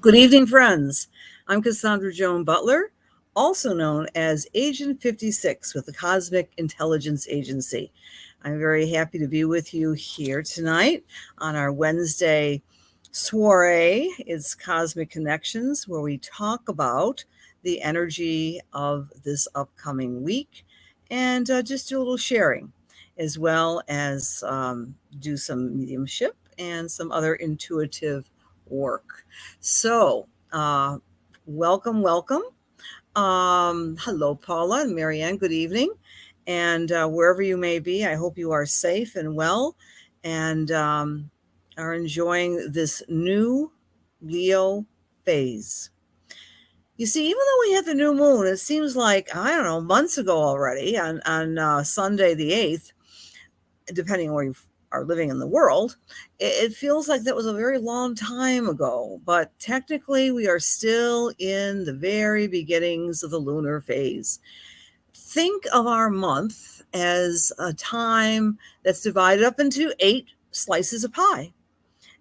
Good evening, friends. I'm Cassandra Joan Butler, also known as Agent 56 with the Cosmic Intelligence Agency. I'm very happy to be with you here tonight on our Wednesday soiree. It's Cosmic Connections, where we talk about the energy of this upcoming week and just do a little sharing, as well as do some mediumship and some other intuitive work. So, welcome. Hello, Paula and Marianne. Good evening. And wherever you may be, I hope you are safe and well and are enjoying this new Leo phase. You see, even though we had the new moon, it seems like, I don't know, months ago already on Sunday the 8th, depending on where you are living in the world, it feels like that was a very long time ago. But technically, we are still in the very beginnings of the lunar phase. Think of our month as a time that's divided up into 8 slices of pie.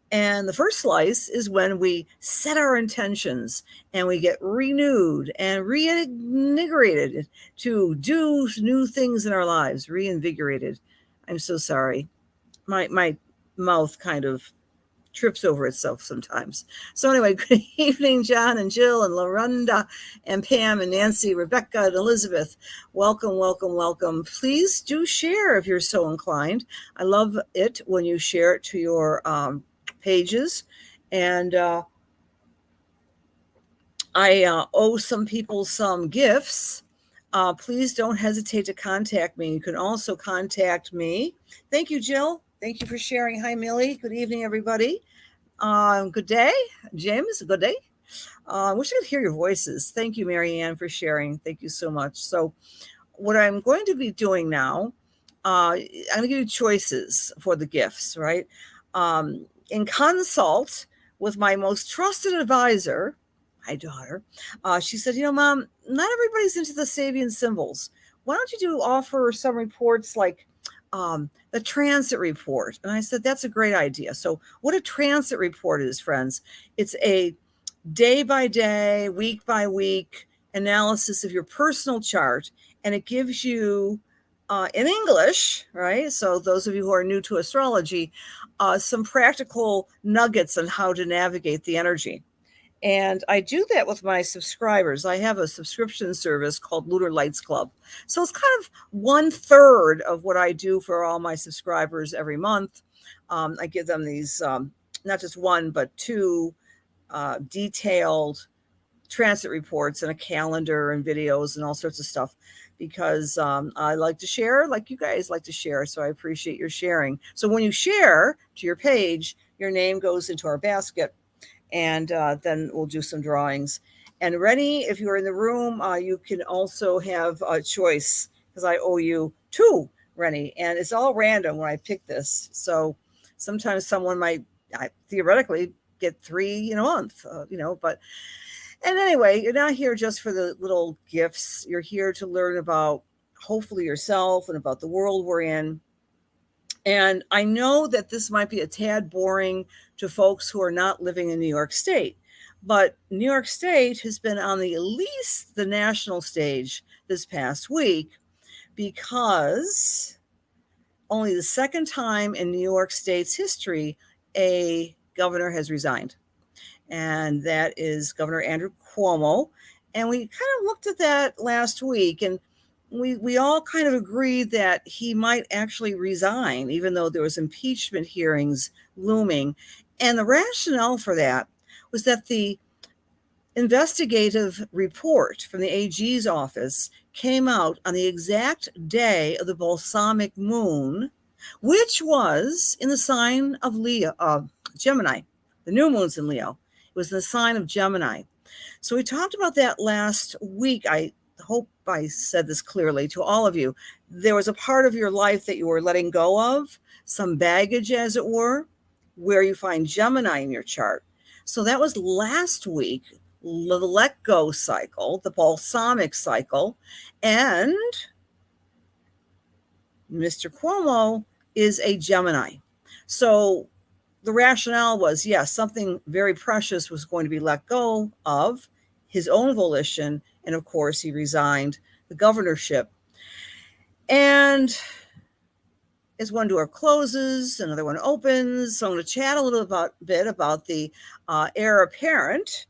And the first slice is when we set our intentions and we get renewed and reinvigorated to do new things in our lives. Reinvigorated. I'm so sorry. My mouth kind of trips over itself sometimes. So anyway, good evening, John and Jill and Lorenda and Pam and Nancy, Rebecca and Elizabeth. Welcome. Please do share if you're so inclined. I love it when you share it to your pages. And I owe some people some gifts. Please don't hesitate to contact me. You can also contact me. Thank you, Jill. Thank you for sharing. Hi, Millie. Good evening, everybody. Good day, James. Good day. I wish I could hear your voices. Thank you, Marianne, for sharing. Thank you so much. So, what I'm going to be doing now, I'm going to give you choices for the gifts, right? In consult with my most trusted advisor, my daughter, she said, Mom, not everybody's into the Sabian symbols. Why don't you offer some reports like the transit report? And I said, that's a great idea. So what a transit report is, friends, it's a day by day, week by week analysis of your personal chart. And it gives you in English, right? So those of you who are new to astrology, some practical nuggets on how to navigate the energy. And I do that with my subscribers. I have a subscription service called Lunar Lights Club. So it's kind of 1/3 of what I do for all my subscribers every month. I give them these, not just one, but 2 detailed transit reports and a calendar and videos and all sorts of stuff because I like to share like you guys like to share. So I appreciate your sharing. So when you share to your page, your name goes into our basket. And then we'll do some drawings. And Rennie, if you're in the room, you can also have a choice because I owe you 2, Rennie. And it's all random when I pick this. So sometimes someone might theoretically get 3 in a month, but. And anyway, you're not here just for the little gifts. You're here to learn about hopefully yourself and about the world we're in. And I know that this might be a tad boring to folks who are not living in New York State, but New York State has been on at least the national stage this past week because only the second time in New York State's history a governor has resigned. And that is Governor Andrew Cuomo. And we kind of looked at that last week, and we all kind of agreed that he might actually resign, even though there was impeachment hearings looming. And the rationale for that was that the investigative report from the AG's office came out on the exact day of the balsamic moon, which was in the sign of Gemini. The new moon's in Leo. It was in the sign of Gemini. So we talked about that last week. I hope I said this clearly to all of you. There was a part of your life that you were letting go of, some baggage, as it were, where you find Gemini in your chart. So that was last week, the let go cycle, the balsamic cycle, and Mr. Cuomo is a Gemini. So the rationale was, yes, something very precious was going to be let go of his own volition. And of course, he resigned the governorship. And as one door closes, another one opens. So I'm going to chat a little bit about the heir apparent,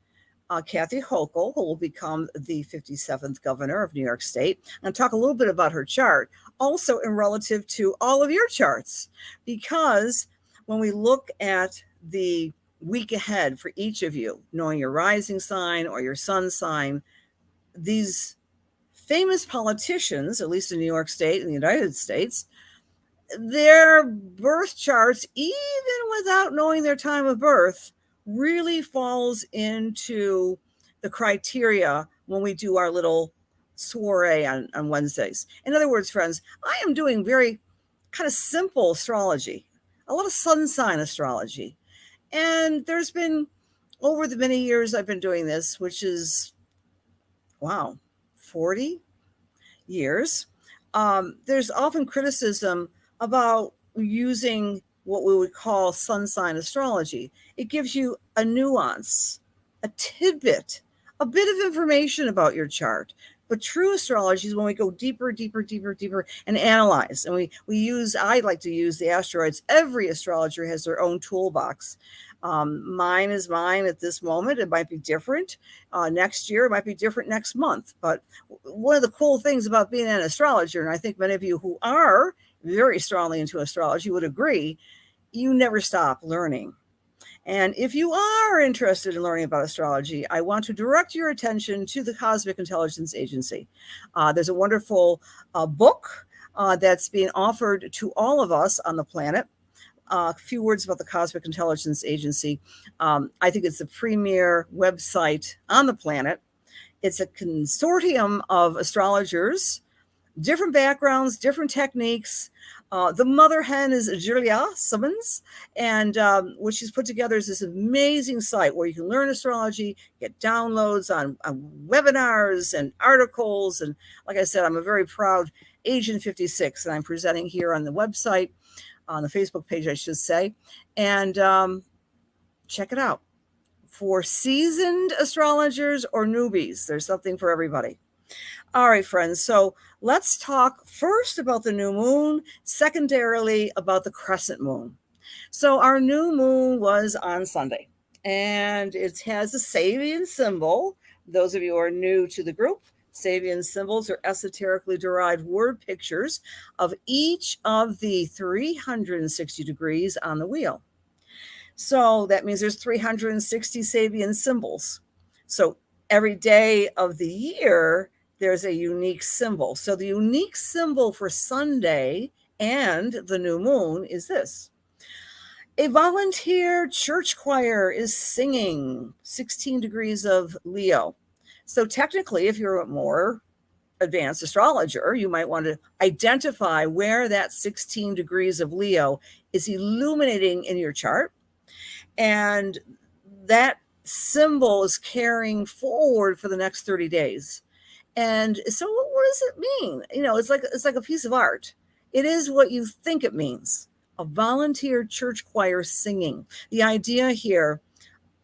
Kathy Hochul, who will become the 57th governor of New York State. I'm going to talk a little bit about her chart, also in relative to all of your charts, because when we look at the week ahead for each of you, knowing your rising sign or your sun sign, these famous politicians, at least in New York State and the United States, their birth charts, even without knowing their time of birth, really falls into the criteria when we do our little soiree on Wednesdays. In other words, friends, I am doing very kind of simple astrology, a lot of sun sign astrology. And there's been, over the many years I've been doing this, which is, wow, 40 years, there's often criticism about using what we would call sun sign astrology. It gives you a nuance, a tidbit, a bit of information about your chart. But true astrology is when we go deeper, deeper, deeper, deeper and analyze. And I like to use the asteroids. Every astrologer has their own toolbox. Mine is mine at this moment. It might be different next year. It might be different next month. But one of the cool things about being an astrologer, and I think many of you who are very strongly into astrology would agree, you never stop learning. And if you are interested in learning about astrology, I want to direct your attention to the Cosmic Intelligence Agency. There's a wonderful book that's being offered to all of us on the planet. A few words about the Cosmic Intelligence Agency. I think it's the premier website on the planet. It's a consortium of astrologers, different backgrounds, different techniques. The mother hen is Julija, Simas, and what she's put together is this amazing site where you can learn astrology, get downloads on webinars and articles. And like I said, I'm a very proud Agent 56, and I'm presenting here on the website, on the Facebook page, I should say. And check it out. For seasoned astrologers or newbies, there's something for everybody. All right, friends. So let's talk first about the new moon, secondarily about the crescent moon. So our new moon was on Sunday, and it has a Sabian symbol. Those of you who are new to the group, Sabian symbols are esoterically derived word pictures of each of the 360 degrees on the wheel. So that means there's 360 Sabian symbols. So every day of the year, there's a unique symbol. So the unique symbol for Sunday and the new moon is this. A volunteer church choir is singing 16 degrees of Leo. So technically, if you're a more advanced astrologer, you might want to identify where that 16 degrees of Leo is illuminating in your chart. And that symbol is carrying forward for the next 30 days. And so what does it mean? You know, it's like a piece of art. It is what you think it means. A volunteer church choir singing. The idea here,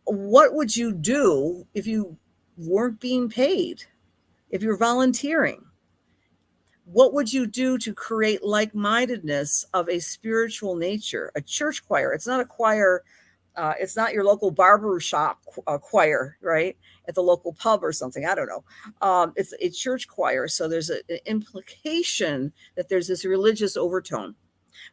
what would you do if you weren't being paid? If you're volunteering? What would you do to create like-mindedness of a spiritual nature? A church choir. It's not a choir. It's not your local barber shop choir, right? At the local pub or something. I don't know. It's a church choir. So there's an implication that there's this religious overtone.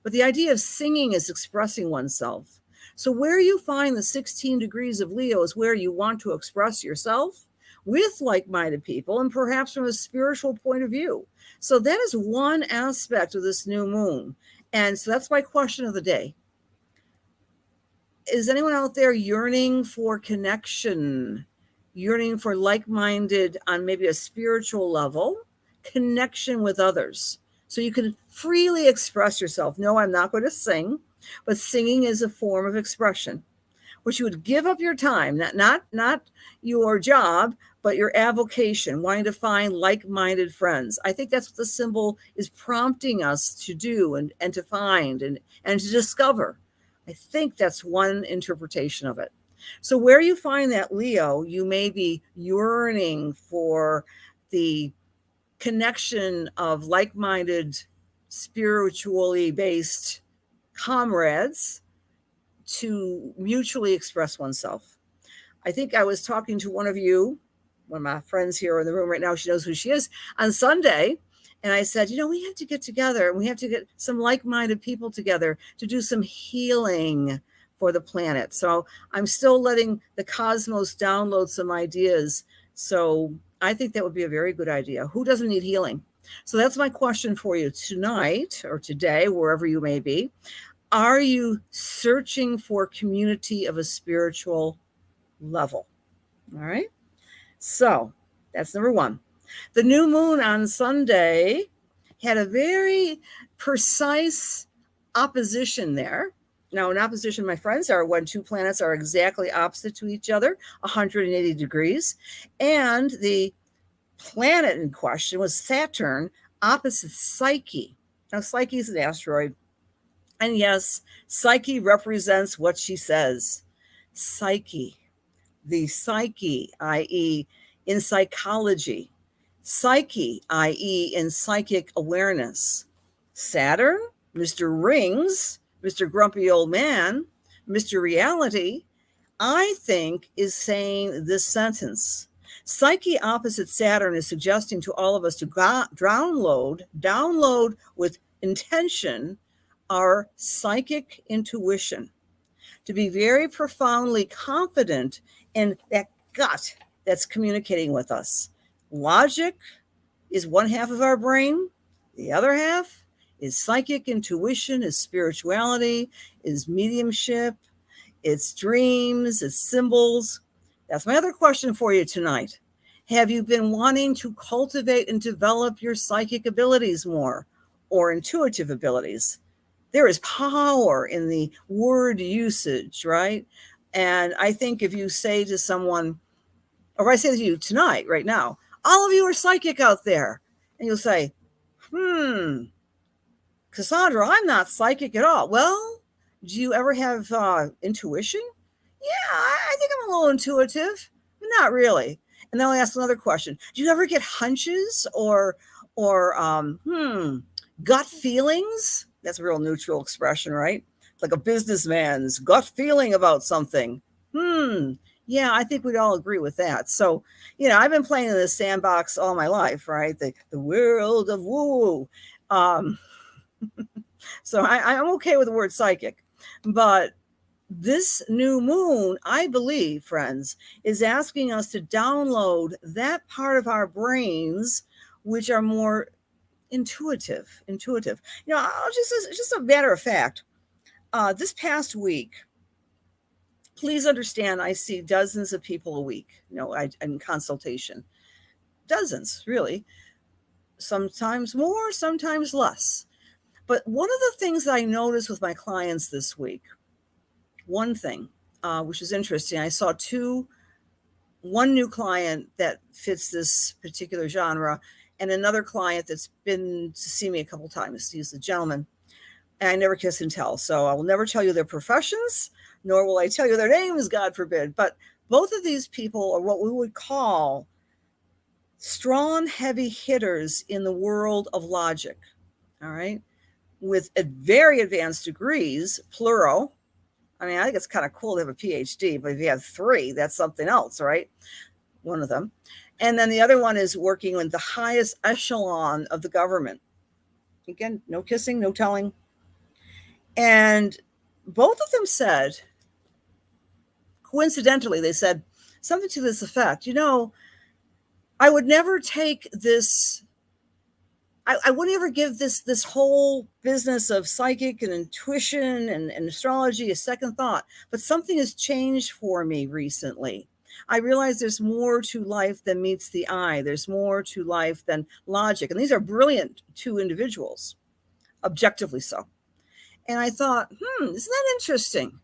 But the idea of singing is expressing oneself. So where you find the 16 degrees of Leo is where you want to express yourself with like-minded people and perhaps from a spiritual point of view. So that is one aspect of this new moon. And so that's my question of the day. Is anyone out there yearning for connection, yearning for like-minded on maybe a spiritual level, connection with others? So you can freely express yourself. No, I'm not going to sing, but singing is a form of expression, which you would give up your time, not your job, but your avocation, wanting to find like-minded friends. I think that's what the symbol is prompting us to do and to find and to discover. I think that's one interpretation of it. So where you find that Leo, you may be yearning for the connection of like-minded, spiritually based comrades to mutually express oneself. I think I was talking to one of my friends here in the room right now. She knows who she is, on Sunday. And I said, we have to get together and we have to get some like-minded people together to do some healing for the planet. So I'm still letting the cosmos download some ideas. So I think that would be a very good idea. Who doesn't need healing? So that's my question for you tonight or today, wherever you may be. Are you searching for community of a spiritual level? All right. So that's number one. The new moon on Sunday had a very precise opposition there. Now, in opposition, my friends, are when two planets are exactly opposite to each other, 180 degrees. And the planet in question was Saturn opposite Psyche. Now, Psyche is an asteroid. And yes, Psyche represents what she says. Psyche, the psyche, i.e., in psychology. Psyche, i.e., in psychic awareness. Saturn, Mr. Rings, Mr. Grumpy Old Man, Mr. Reality, I think is saying this sentence. Psyche opposite Saturn is suggesting to all of us to download with intention our psychic intuition, to be very profoundly confident in that gut that's communicating with us. Logic is one half of our brain. The other half is psychic intuition, is spirituality, is mediumship, it's dreams, it's symbols. That's my other question for you tonight. Have you been wanting to cultivate and develop your psychic abilities more, or intuitive abilities? There is power in the word usage, right? And I think if you say to someone, or I say to you tonight, right now, all of you are psychic out there, and you'll say, Cassandra, I'm not psychic at all. Well, do you ever have intuition? Yeah, I think I'm a little intuitive, but not really. And then I'll ask another question. Do you ever get hunches or gut feelings? That's a real neutral expression, right? It's like a businessman's gut feeling about something. Yeah, I think we'd all agree with that. So, I've been playing in this sandbox all my life, right? The world of woo. So I'm okay with the word psychic. But this new moon, I believe, friends, is asking us to download that part of our brains which are more intuitive. Just a matter of fact, this past week, please understand, I see dozens of people a week, in consultation. Dozens, really. Sometimes more, sometimes less. But one of the things that I noticed with my clients this week, one thing, which is interesting, I saw one new client that fits this particular genre, and another client that's been to see me a couple times. He's a gentleman, and I never kiss and tell. So I will never tell you their professions, nor will I tell you their names, God forbid. But both of these people are what we would call strong, heavy hitters in the world of logic, all right, with very advanced degrees, plural. I mean, I think it's kind of cool to have a PhD, but if you have 3, that's something else, right? One of them. And then the other one is working in the highest echelon of the government. Again, no kissing, no telling. And both of them said, coincidentally, they said something to this effect. I would never take this, I wouldn't ever give this whole business of psychic and intuition and astrology a second thought. But something has changed for me recently. I realize there's more to life than meets the eye. There's more to life than logic. And these are brilliant 2 individuals, objectively so. And I thought, isn't that interesting?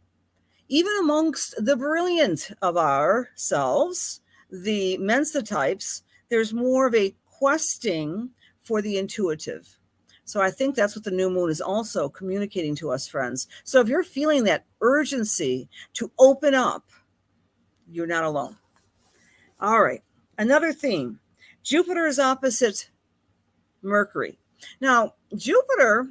Even amongst the brilliant of ourselves, the Mensa types, there's more of a questing for the intuitive. So I think that's what the new moon is also communicating to us, friends. So if you're feeling that urgency to open up, you're not alone. All right. Another theme. Jupiter is opposite Mercury. Now, Jupiter,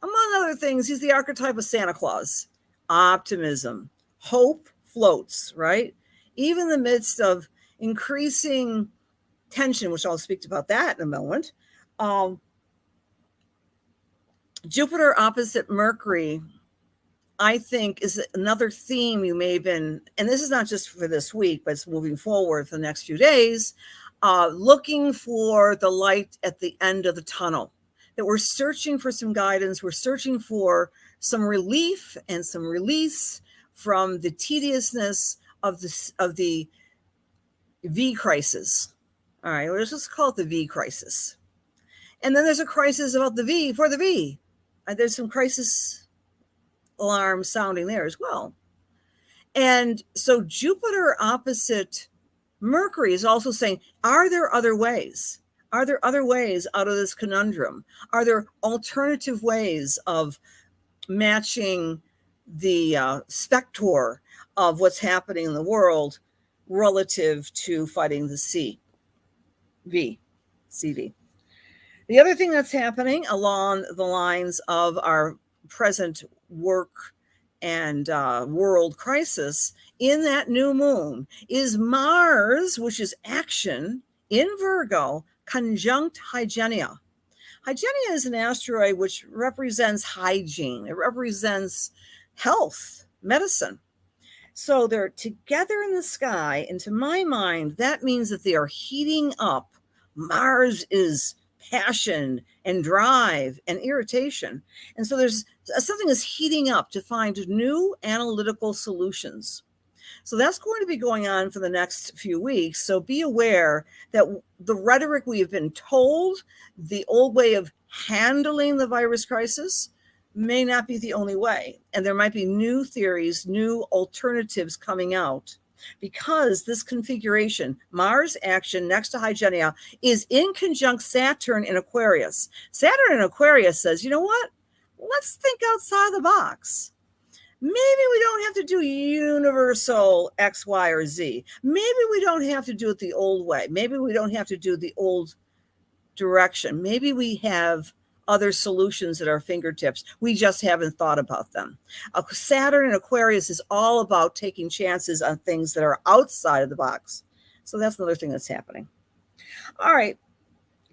among other things, he's the archetype of Santa Claus. Optimism, hope floats, right? Even in the midst of increasing tension, which I'll speak about that in a moment. Jupiter opposite Mercury, I think, is another theme you may have been, and this is not just for this week, but it's moving forward for the next few days, looking for the light at the end of the tunnel, that we're searching for some guidance. We're searching for some relief and some release from the tediousness of the V crisis. All right, let's just call it the V crisis. And then there's a crisis about the V for the V. There's some crisis alarm sounding there as well. And so Jupiter opposite Mercury is also saying, are there other ways? Are there other ways out of this conundrum? Are there alternative ways of matching the specter of what's happening in the world relative to fighting the CV? The other thing that's happening along the lines of our present work and world crisis in that new moon is Mars, which is action in Virgo, conjunct Hygienia. Hygienia is an asteroid which represents hygiene. It represents health, medicine. So they're together in the sky. And to my mind, that means that they are heating up. Mars is passion and drive and irritation. And so there's something is heating up to find new analytical solutions. So that's going to be going on for the next few weeks. So be aware that the rhetoric we have been told, the old way of handling the virus crisis, may not be the only way. And there might be new theories, new alternatives coming out, because this configuration, Mars action next to Hygienia, is in conjunct Saturn in Aquarius. Saturn in Aquarius says, you know what? Let's think outside the box. Maybe we don't have to do universal X, Y, or Z. Maybe we don't have to do it the old way. Maybe we don't have to do the old direction. Maybe we have other solutions at our fingertips. We just haven't thought about them. Saturn and Aquarius is all about taking chances on things that are outside of the box. So that's another thing that's happening. All right,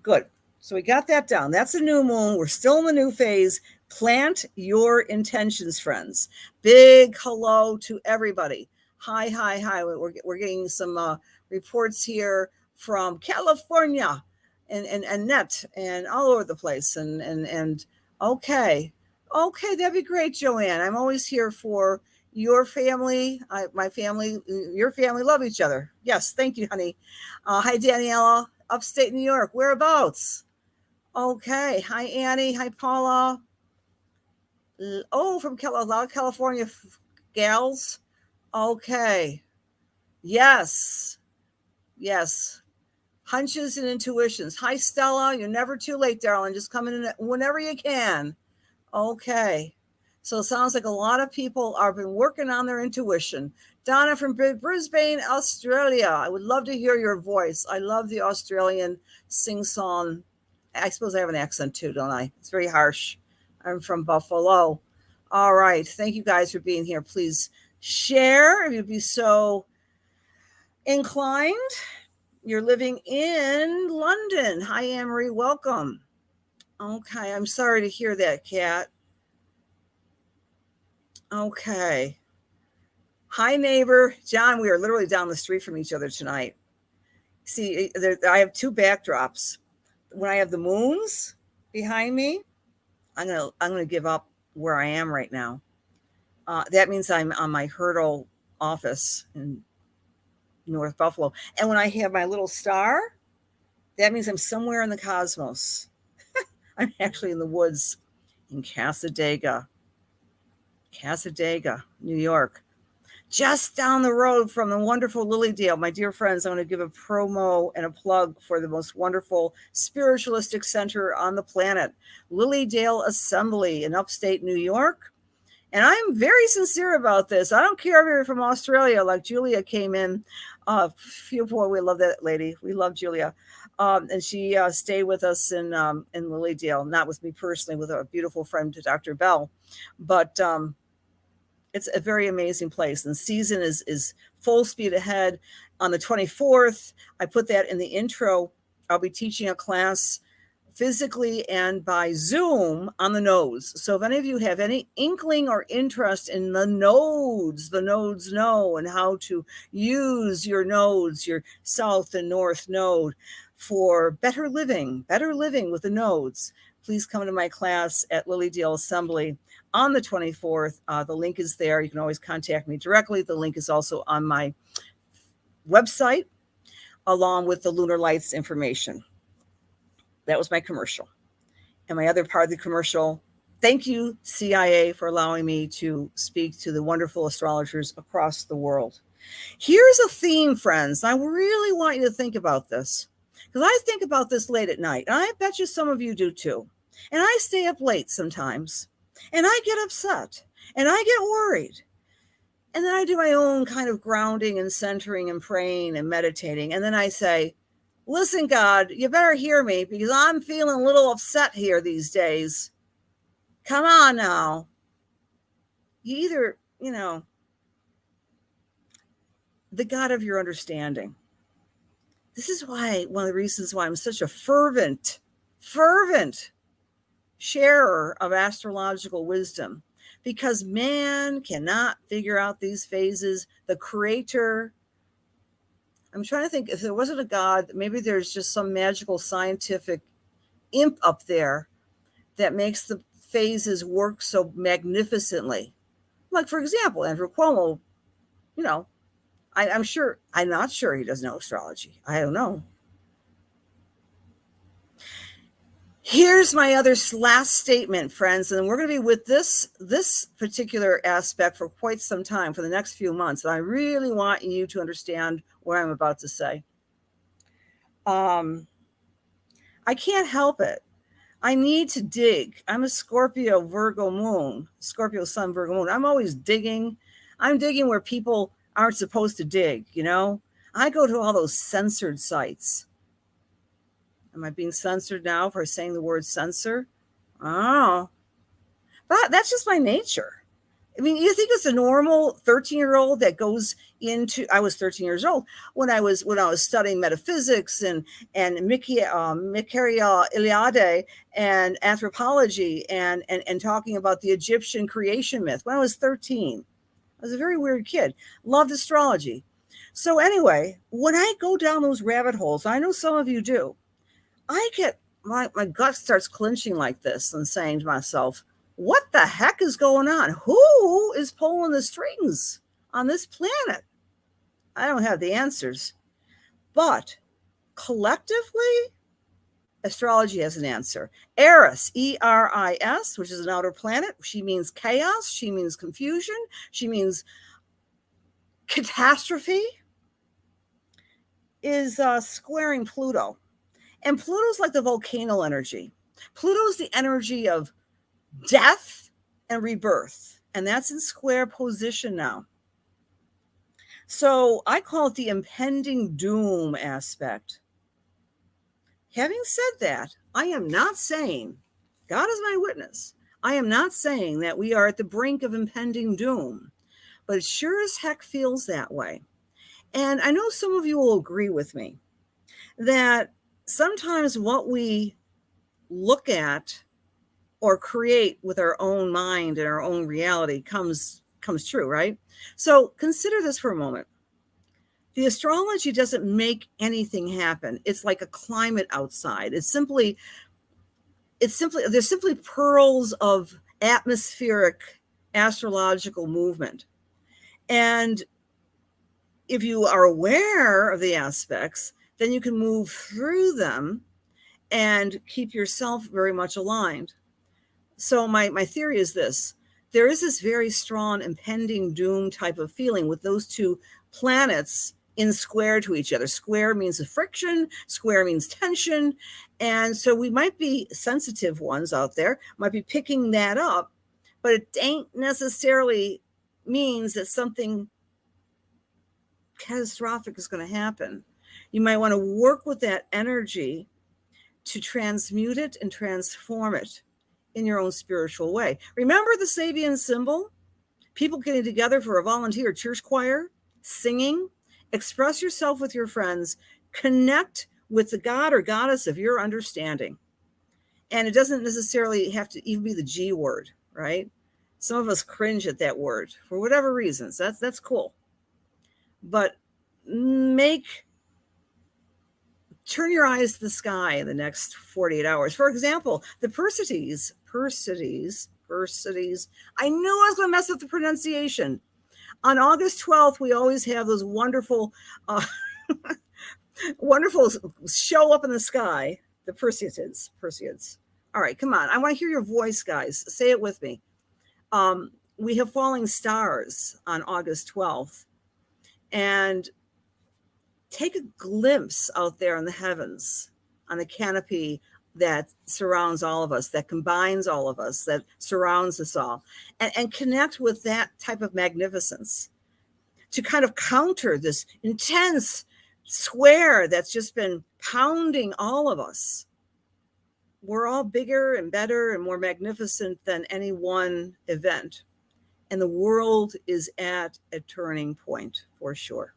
good. So we got that down. That's a new moon. We're still in the new phase. Plant your intentions, friends. Big hello to everybody. Hi. We're getting some reports here from California and Annette and all over the place. And okay, that'd be great, Joanne. I'm always here for your family, my family, your family love each other. Yes, thank you, honey. Hi, Daniela, upstate New York. Whereabouts? Okay. Hi, Annie. Hi, Paula. Oh, from California gals. Okay. Yes. Hunches and intuitions. Hi, Stella. You're never too late, darling. Just come in whenever you can. Okay. So it sounds like a lot of people have been working on their intuition. Donna from Brisbane, Australia. I would love to hear your voice. I love the Australian sing-song. I suppose I have an accent too, don't I? It's very harsh. I'm from Buffalo. All right. Thank you guys for being here. Please share if you'd be so inclined. You're living in London. Hi, Anne-Marie. Welcome. Okay. I'm sorry to hear that, Kat. Okay. Hi, neighbor. John, we are literally down the street from each other tonight. See, I have two backdrops. When I have the moons behind me, I'm gonna give up where I am right now. That means I'm on my Hurdle office in North Buffalo. And when I have my little star, that means I'm somewhere in the cosmos. I'm actually in the woods in Cassandra, New York. just down the road from the wonderful Lilydale. My dear friends, I'm going to give a promo and a plug for the most wonderful spiritualistic center on the planet, Lilydale Assembly in upstate New York. And I'm very sincere about this. I don't care if you're from Australia, like Julija came in. Boy, we love that lady. We love Julija. And she stayed with us in Lilydale, not with me personally, with a beautiful friend, Dr. Bell. But it's a very amazing place. And the season is full speed ahead. On the 24th, I put that in the intro. I'll be teaching a class physically and by Zoom on the nodes. So if any of you have any inkling or interest in the nodes know, and how to use your nodes, your south and north node for better living with the nodes, please come to my class at Lilydale Assembly on the 24th. The link is there. You can always contact me directly. The link is also on my website, along with the Lunar Lights information. That was my commercial. And my other part of the commercial, thank you, CIA, for allowing me to speak to the wonderful astrologers across the world. Here's a theme, friends. I really want you to think about this, because I think about this late at night. And I bet you some of you do too. And I stay up late sometimes. And I get upset. And I get worried. And then I do my own kind of grounding and centering and praying and meditating. And then I say, listen, God, you better hear me, because I'm feeling a little upset here these days. Come on now. You either, the God of your understanding. This is why, one of the reasons why I'm such a fervent sharer of astrological wisdom, because man cannot figure out these phases. The creator, I'm trying to think, if there wasn't a God, maybe there's just some magical scientific imp up there that makes the phases work so magnificently. Like, for example, Andrew Cuomo, I'm not sure he doesn't know astrology. I don't know. Here's my other last statement, friends, and we're going to be with this particular aspect for quite some time, for the next few months. And I really want you to understand what I'm about to say. I can't help it. I need to dig. I'm a Scorpio, Virgo moon, Scorpio sun, Virgo moon. I'm always digging. I'm digging where people aren't supposed to dig, I go to all those censored sites. Am I being censored now for saying the word censor? Oh, but that's just my nature. I mean, you think it's a normal 13-year-old that goes into, I was 13 years old when I was studying metaphysics and Michael Iliade and anthropology and talking about the Egyptian creation myth when I was 13. I was a very weird kid. Loved astrology. So anyway, when I go down those rabbit holes, I know some of you do, I get, my gut starts clenching like this and saying to myself, what the heck is going on? Who is pulling the strings on this planet? I don't have the answers. But collectively, astrology has an answer. Eris, E-R-I-S, which is an outer planet. She means chaos. She means confusion. She means catastrophe, is squaring Pluto. And Pluto's like the volcano energy. Pluto's the energy of death and rebirth. And that's in square position now. So I call it the impending doom aspect. Having said that, I am not saying, God is my witness, I am not saying that we are at the brink of impending doom, but it sure as heck feels that way. And I know some of you will agree with me that sometimes what we look at or create with our own mind and our own reality comes true, right? So consider this for a moment. The astrology doesn't make anything happen. It's like a climate outside. There's simply pearls of atmospheric astrological movement. And if you are aware of the aspects, then you can move through them and keep yourself very much aligned. So my theory is this. there is this very strong impending doom type of feeling with those two planets in square to each other. Square means a friction, square means tension. And so we might be sensitive ones out there, might be picking that up, but it ain't necessarily means that something catastrophic is going to happen. You might want to work with that energy to transmute it and transform it in your own spiritual way. Remember the Sabian symbol? People getting together for a volunteer church choir, singing, express yourself with your friends, connect with the God or goddess of your understanding. And it doesn't necessarily have to even be the G word, right? Some of us cringe at that word for whatever reasons. That's cool. But turn your eyes to the sky in the next 48 hours. For example, the Perseids. I knew I was going to mess up the pronunciation. On August 12th, we always have those wonderful, wonderful show up in the sky. The Perseids. All right, come on. I want to hear your voice, guys. Say it with me. We have falling stars on August 12th. And take a glimpse out there in the heavens, on the canopy that surrounds all of us, that combines all of us, that surrounds us all, and connect with that type of magnificence to kind of counter this intense square that's just been pounding all of us. We're all bigger and better and more magnificent than any one event. And the world is at a turning point for sure.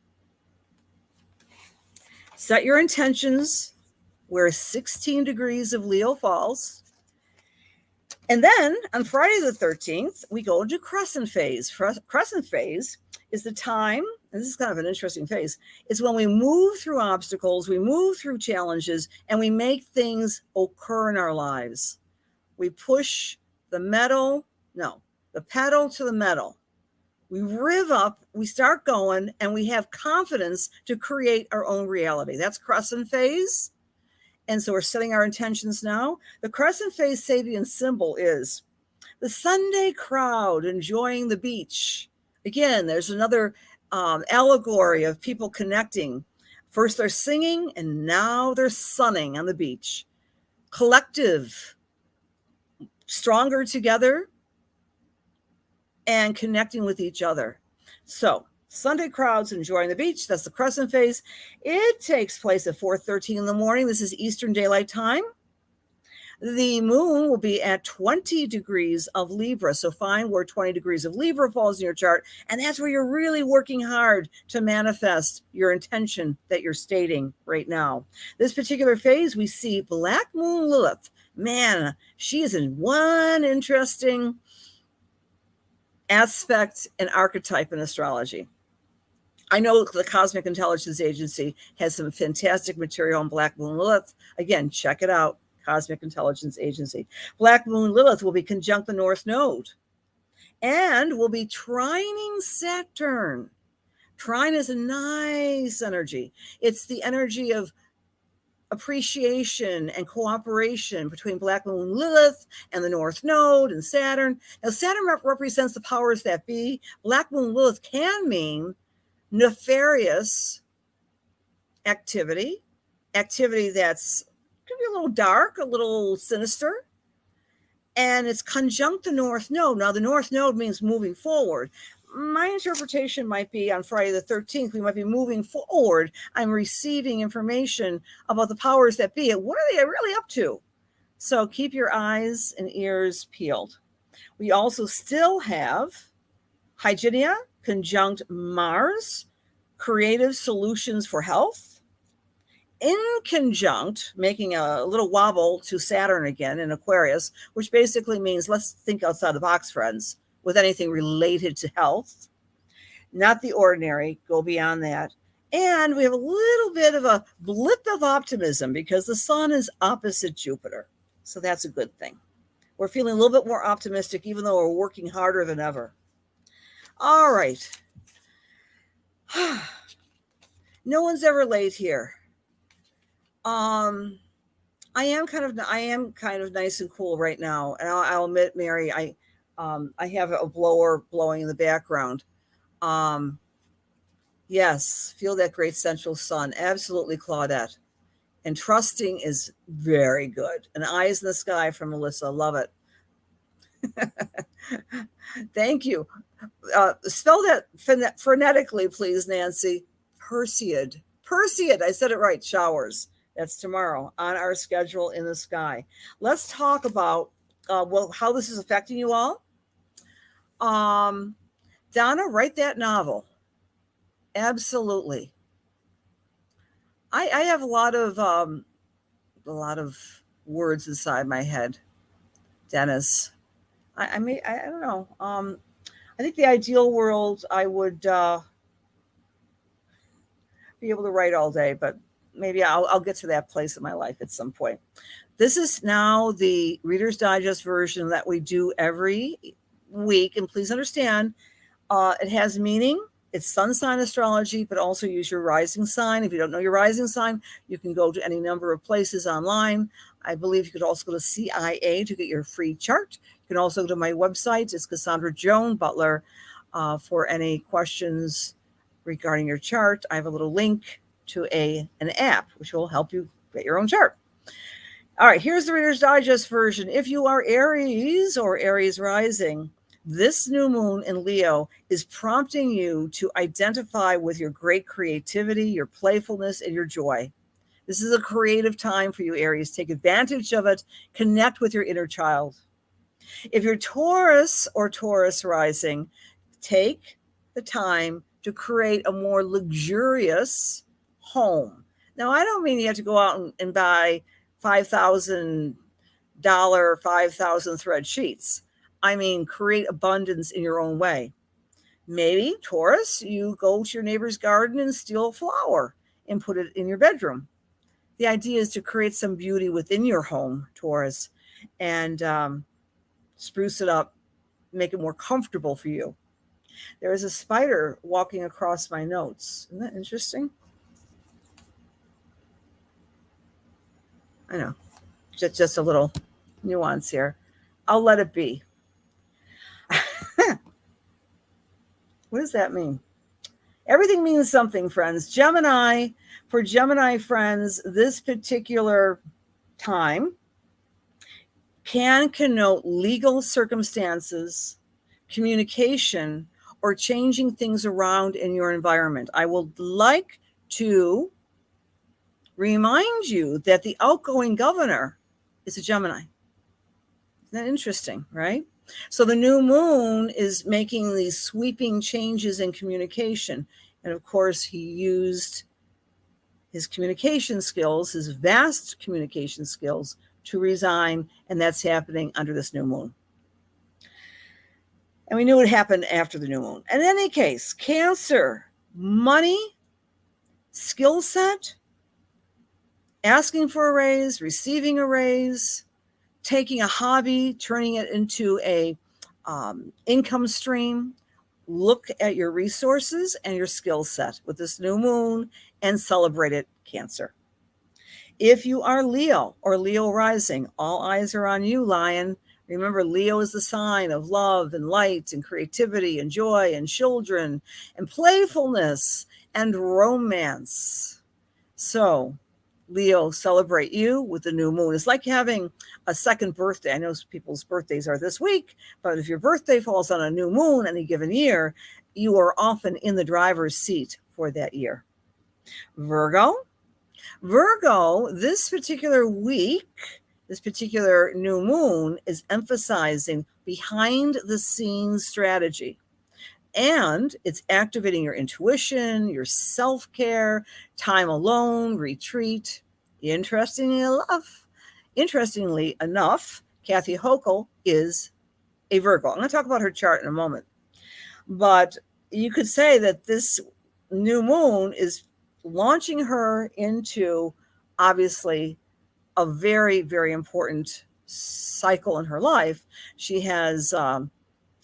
Set your intentions where 16 degrees of Leo falls. And then on Friday the 13th, we go into crescent phase. Crescent phase is the time, and this is kind of an interesting phase, it's when we move through obstacles, we move through challenges, and we make things occur in our lives. We push the pedal to the metal. We rev up, we start going, and we have confidence to create our own reality. That's crescent phase. And so we're setting our intentions now. The crescent phase Sabian symbol is the Sunday crowd enjoying the beach. Again, there's another allegory of people connecting. First they're singing, and now they're sunning on the beach. Collective, stronger together, and connecting with each other. So Sunday crowds enjoying the beach. That's the crescent phase. It takes place at 4:13 in the morning. This is Eastern Daylight Time. The moon will be at 20 degrees of Libra. So find where 20 degrees of Libra falls in your chart. And that's where you're really working hard to manifest your intention that you're stating right now. This particular phase, we see Black Moon Lilith. Man, she is in one interesting aspect and archetype in astrology. I know the Cosmic Intelligence Agency has some fantastic material on Black Moon Lilith. Again, check it out, Cosmic Intelligence Agency. Black Moon Lilith will be conjunct the North Node and will be trining Saturn. Trine is a nice energy. It's the energy of appreciation and cooperation between Black Moon Lilith and the North Node and Saturn. Now, Saturn represents the powers that be. Black Moon Lilith can mean nefarious activity that's could be a little dark, a little sinister, and it's conjunct the North Node. Now, the North Node means moving forward. My interpretation might be on Friday the 13th, we might be moving forward. I'm receiving information about the powers that be. And what are they really up to? So keep your eyes and ears peeled. We also still have Hygienia conjunct Mars, creative solutions for health, in conjunct, making a little wobble to Saturn again in Aquarius, which basically means let's think outside the box, friends, with anything related to health. Not the ordinary, go beyond that. And we have a little bit of a blip of optimism because the sun is opposite Jupiter. So that's a good thing. We're feeling a little bit more optimistic, even though we're working harder than ever. All right. No one's ever late here. I am kind of nice and cool right now. And I'll admit, Mary, I have a blower blowing in the background. Um, yes, feel that great central sun. Absolutely, Claudette. And trusting is very good. And eyes in the sky from Melissa. Love it. Thank you. Spell that phonetically, please, Nancy. Perseid. Perseid. I said it right. Showers. That's tomorrow on our schedule in the sky. Let's talk about how this is affecting you all. Donna, write that novel. Absolutely. I have a lot of words inside my head, Dennis. I don't know. I think the ideal world, I would be able to write all day, but maybe I'll get to that place in my life at some point. This is now the Reader's Digest version that we do every week. And please understand, it has meaning. It's sun sign astrology, but also use your rising sign. If you don't know your rising sign, you can go to any number of places online. I believe you could also go to CIA to get your free chart. You can also go to my website. It's Cassandra Joan Butler for any questions regarding your chart. I have a little link to an app, which will help you get your own chart. All right, here's the Reader's Digest version. If you are Aries or Aries rising, this new moon in Leo is prompting you to identify with your great creativity, your playfulness, and your joy. This is a creative time for you, Aries. Take advantage of it. Connect with your inner child. If you're Taurus or Taurus rising, take the time to create a more luxurious home. Now, I don't mean you have to go out and buy $5,000, 5,000 thread sheets. I mean, create abundance in your own way. Maybe, Taurus, you go to your neighbor's garden and steal a flower and put it in your bedroom. The idea is to create some beauty within your home, Taurus, and spruce it up, make it more comfortable for you. There is a spider walking across my notes. Isn't that interesting? I know, just a little nuance here. I'll let it be. What does that mean? Everything means something, friends. Gemini, for Gemini friends, this particular time can connote legal circumstances, communication, or changing things around in your environment. I would like to remind you that the outgoing governor is a Gemini. Isn't that interesting, right? So the new moon is making these sweeping changes in communication. And of course, he used his communication skills, his vast communication skills, to resign. And that's happening under this new moon. And we knew it happened after the new moon. In any case, Cancer, money, skill set, asking for a raise, receiving a raise, taking a hobby, turning it into a income stream. Look at your resources and your skill set with this new moon and celebrate it, Cancer. If you are Leo or Leo rising, all eyes are on you, Lion. Remember, Leo is the sign of love and light and creativity and joy and children and playfulness and romance. So, Leo, celebrate you with the new moon. It's like having a second birthday. I know people's birthdays are this week, but if your birthday falls on a new moon any given year, you are often in the driver's seat for that year. Virgo, this particular week, this particular new moon is emphasizing behind the scenes strategy. And it's activating your intuition, your self-care, time alone, retreat. Interestingly enough, Kathy Hochul is a Virgo. I'm going to talk about her chart in a moment. But you could say that this new moon is launching her into, obviously, a very, very important cycle in her life. She has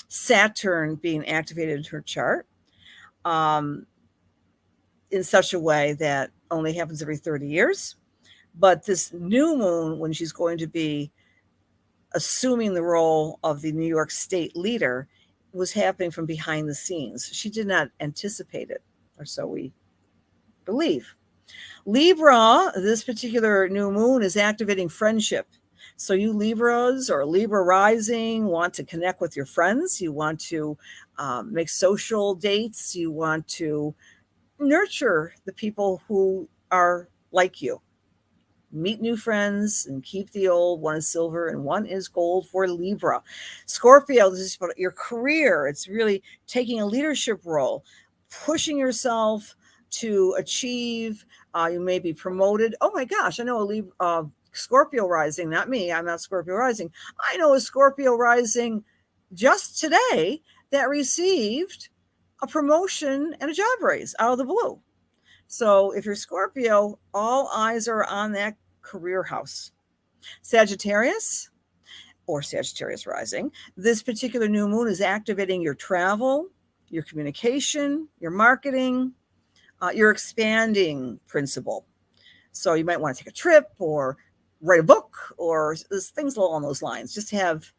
Saturn being activated in her chart in such a way that only happens every 30 years. But this new moon, when she's going to be assuming the role of the New York State leader was happening from behind the scenes. She did not anticipate it, or so we believe. Libra, this particular new moon is activating friendship. So you Libras or Libra rising want to connect with your friends. You want to make social dates. You want to nurture the people who are like you. Meet new friends and keep the old. One is silver and one is gold for Libra. Scorpio, this is about your career. It's really taking a leadership role, pushing yourself to achieve. You may be promoted. Oh my gosh, I know a Scorpio rising, not me. I'm not Scorpio rising. I know a Scorpio rising just today that received a promotion and a job raise out of the blue. So if you're Scorpio, all eyes are on that career house. Sagittarius or Sagittarius rising, this particular new moon is activating your travel, your communication, your marketing, your expanding principle. So you might want to take a trip or write a book or things along those lines. Just have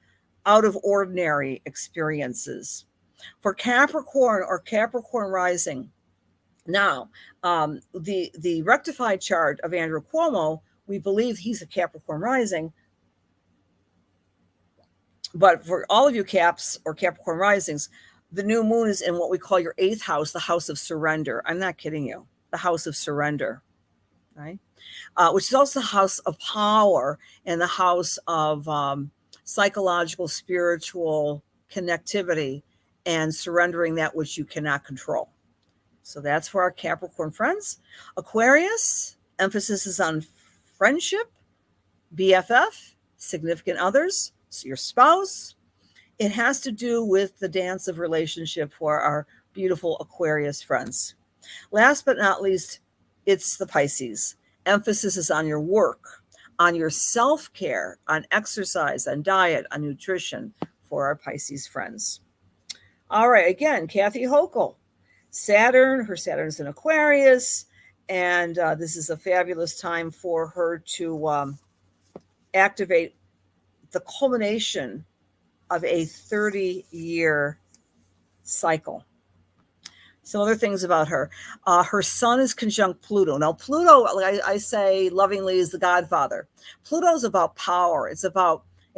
out of ordinary experiences. For Capricorn or Capricorn rising, now, the rectified chart of Andrew Cuomo, we believe he's a Capricorn rising. But for all of you Caps or Capricorn risings, the new moon is in what we call your 8th house, the house of surrender. I'm not kidding you. The house of surrender, right? Which is also the house of power and the house of psychological, spiritual connectivity and surrendering that which you cannot control. So that's for our Capricorn friends. Aquarius, emphasis is on friendship, BFF, significant others, so your spouse. It has to do with the dance of relationship for our beautiful Aquarius friends. Last but not least, it's the Pisces. Emphasis is on your work, on your self-care, on exercise, on diet, on nutrition for our Pisces friends. All right, again, Kathy Hochul. Saturn, her Saturn is in Aquarius, and this is a fabulous time for her to activate the culmination of a 30-year cycle. Some other things about her. Her sun is conjunct Pluto. Now, Pluto, like I say lovingly, is the godfather. Pluto is about power. It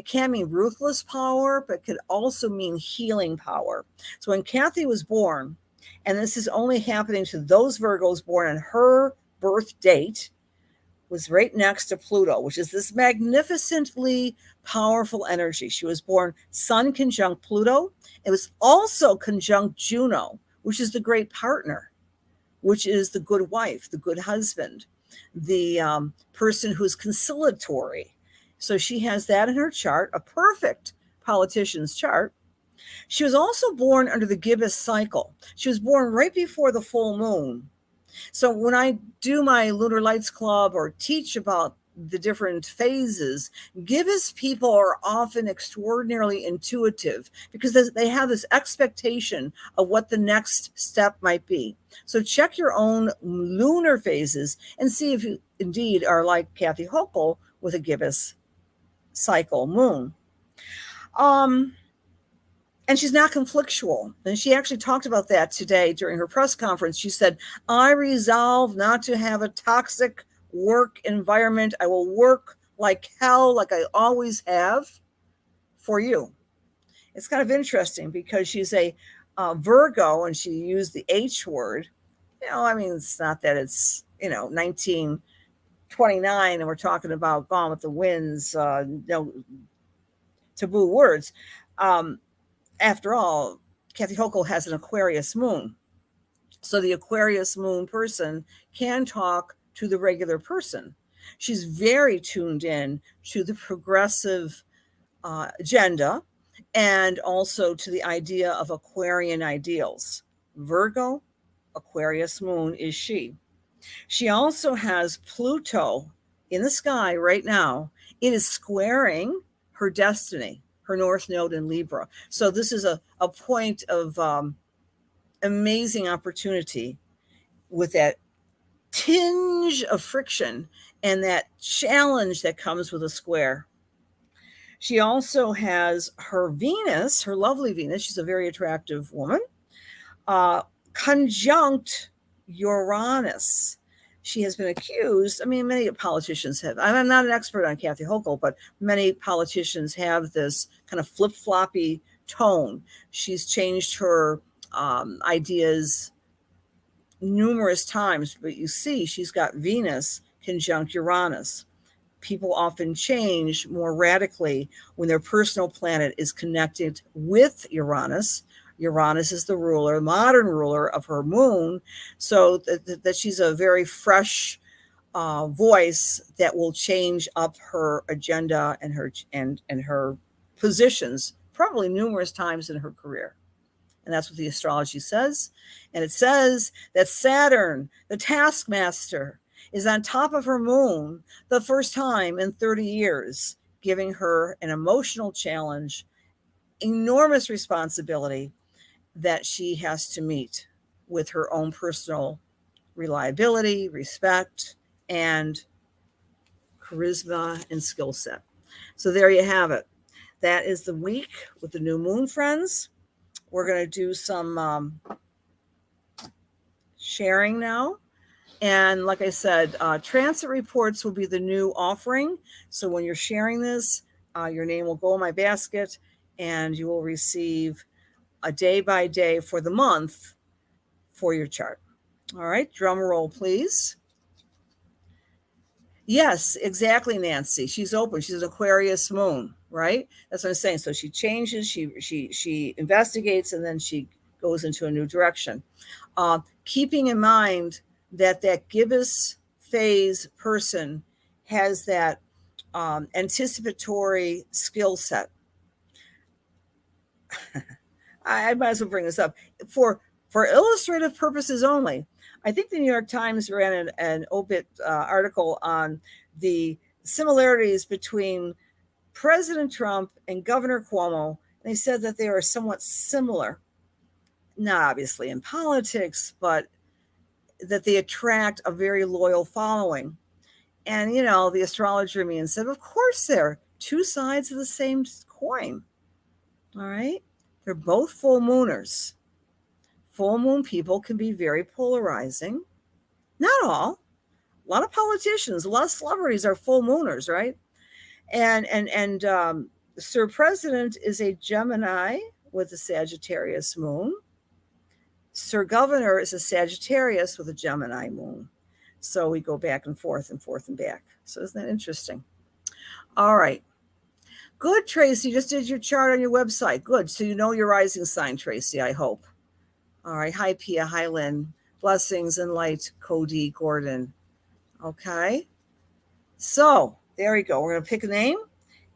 can mean ruthless power, but it could also mean healing power. So when Kathy was born, and this is only happening to those Virgos born on her birth date, was right next to Pluto, which is this magnificently powerful energy. She was born Sun conjunct Pluto. It was also conjunct Juno, which is the great partner, which is the good wife, the good husband, the person who's conciliatory. So she has that in her chart, a perfect politician's chart. She was also born under the gibbous cycle. She was born right before the full moon. So when I do my Lunar Lights Club or teach about the different phases, gibbous people are often extraordinarily intuitive because they have this expectation of what the next step might be. So check your own lunar phases and see if you indeed are like Kathy Hochul with a gibbous cycle moon. And she's not conflictual. And she actually talked about that today during her press conference. She said, I resolve not to have a toxic work environment. I will work like hell, like I always have, for you. It's kind of interesting because she's a Virgo and she used the H word. It's not that it's, 1929 and we're talking about Gone with the Winds, taboo words. After all, Kathy Hochul has an Aquarius moon. So the Aquarius moon person can talk to the regular person. She's very tuned in to the progressive agenda and also to the idea of Aquarian ideals. Virgo, Aquarius moon is she. She also has Pluto in the sky right now. It is squaring her destiny, her North Node in Libra. So this is a point of amazing opportunity with that tinge of friction and that challenge that comes with a square. She also has her Venus, her lovely Venus. She's a very attractive woman, conjunct Uranus. She has been accused. I mean, many politicians have. I'm not an expert on Kathy Hochul, but many politicians have this kind of flip-floppy tone. She's changed her ideas numerous times, but you see, she's got Venus conjunct Uranus. People often change more radically when their personal planet is connected with Uranus. Uranus is the ruler, modern ruler of her moon, so that she's a very fresh voice that will change up her agenda and her positions probably numerous times in her career. And that's what the astrology says. And it says that Saturn, the taskmaster, is on top of her moon the first time in 30 years, giving her an emotional challenge, enormous responsibility that she has to meet with her own personal reliability, respect, and charisma and skill set. So there you have it. That is the week with the new moon, friends. We're going to do some sharing now. And like I said, transit reports will be the new offering. So when you're sharing this, your name will go in my basket and you will receive a day by day for the month for your chart. All right, drum roll, please. Yes, exactly, Nancy. She's open. She's an Aquarius moon, right? That's what I'm saying. So she changes, she investigates, and then she goes into a new direction. Keeping in mind that gibbous phase person has that anticipatory skill set. I might as well bring this up for illustrative purposes only. I think the New York Times ran an obit article on the similarities between President Trump and Governor Cuomo. They said that they are somewhat similar, not obviously in politics, but that they attract a very loyal following. And, you know, the astrologer in me said, of course, they're two sides of the same coin. All right. They're both full mooners. Full moon people can be very polarizing. Not all. A lot of politicians, a lot of celebrities are full mooners, right? And Sir President is a Gemini with a Sagittarius moon. Sir Governor is a Sagittarius with a Gemini moon. So we go back and forth and forth and back. So isn't that interesting? All right. Good, Tracy. You just did your chart on your website. Good. So you know your rising sign, Tracy, I hope. All right. Hi, Pia. Hi, Lynn. Blessings and light, Cody Gordon. Okay. So there we go. We're going to pick a name.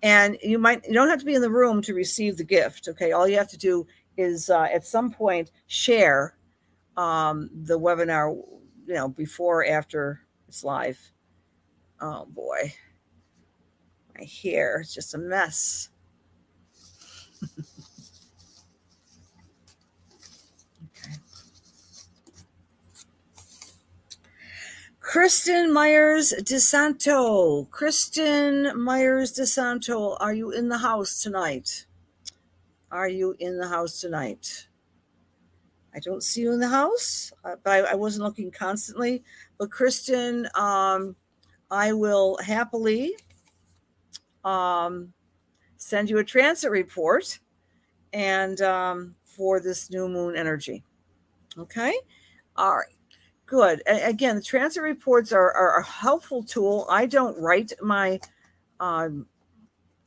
And you don't have to be in the room to receive the gift. Okay. All you have to do is at some point share the webinar, you know, before or after it's live. Oh boy. My hair is just a mess. Okay. Kristen Myers DeSanto. Kristen Myers DeSanto, are you in the house tonight? Are you in the house tonight? I don't see you in the house, but I wasn't looking constantly. But Kristen, I will happily send you a transit report and for this new moon energy. Okay? All right. Good. Again, the transit reports are a helpful tool. I don't write my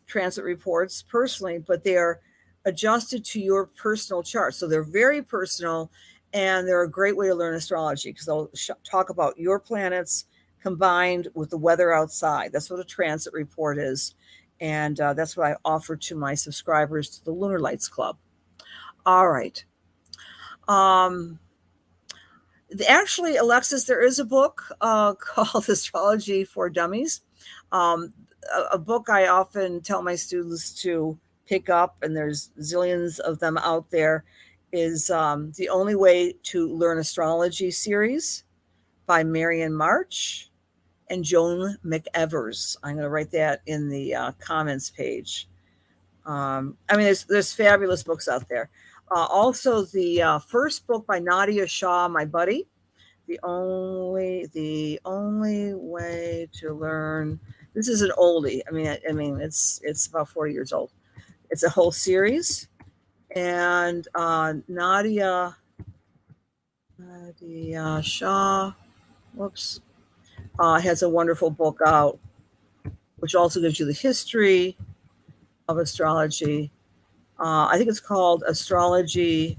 transit reports personally, but they are adjusted to your personal chart. So they're very personal, and they're a great way to learn astrology because they'll talk about your planets combined with the weather outside. That's what a transit report is. And that's what I offer to my subscribers to the Lunar Lights Club. All right. Actually, Alexis, there is a book called Astrology for Dummies. A book I often tell my students to pick up, and there's zillions of them out there, is The Only Way to Learn Astrology series by Marion March and Joan McEvers. I'm going to write that in the comments page. I mean, there's fabulous books out there. Also, the first book by Nadia Shah, my buddy, the only way to learn. This is an oldie. I mean, it's about 40 years old. It's a whole series, and Nadia Shah, whoops, has a wonderful book out, which also gives you the history of astrology. I think it's called Astrology